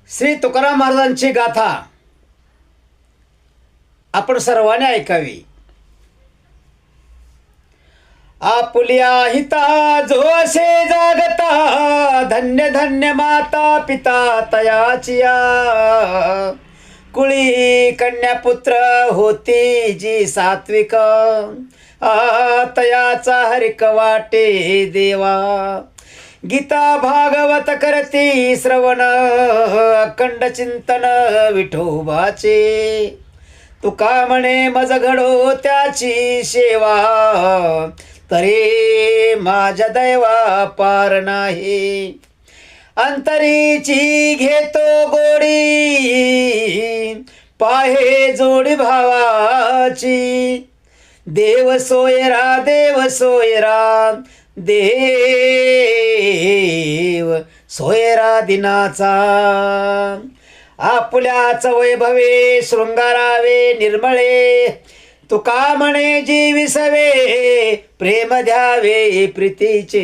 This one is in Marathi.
श्री तुकाराम महाराजांची गाथा आपण सर्वांनी ऐकावी. आपुल्या हिता जो असे जागता, धन्य धन्य माता पिता तयाचिया. कुळी कन्या पुत्र होती जी सात्विक, तयाचा हरिक वाटे देवा. गीता भागवत करती श्रवण, अखंड चिंतन विठोबाचे. तुका म्हणे मज घडो त्याची सेवा, तरी माझ्या दैवा पार नाही. अंतरीची घेतो गोडी, पाहे जोडी भावाची. देव सोयरा देव सोयरा, देव सोयरा दिनाचा. आपुल्याच वैभवे शृंगारावे निर्मळे, तुका म्हणे जीविसवे प्रेम द्यावे प्रीतीचे.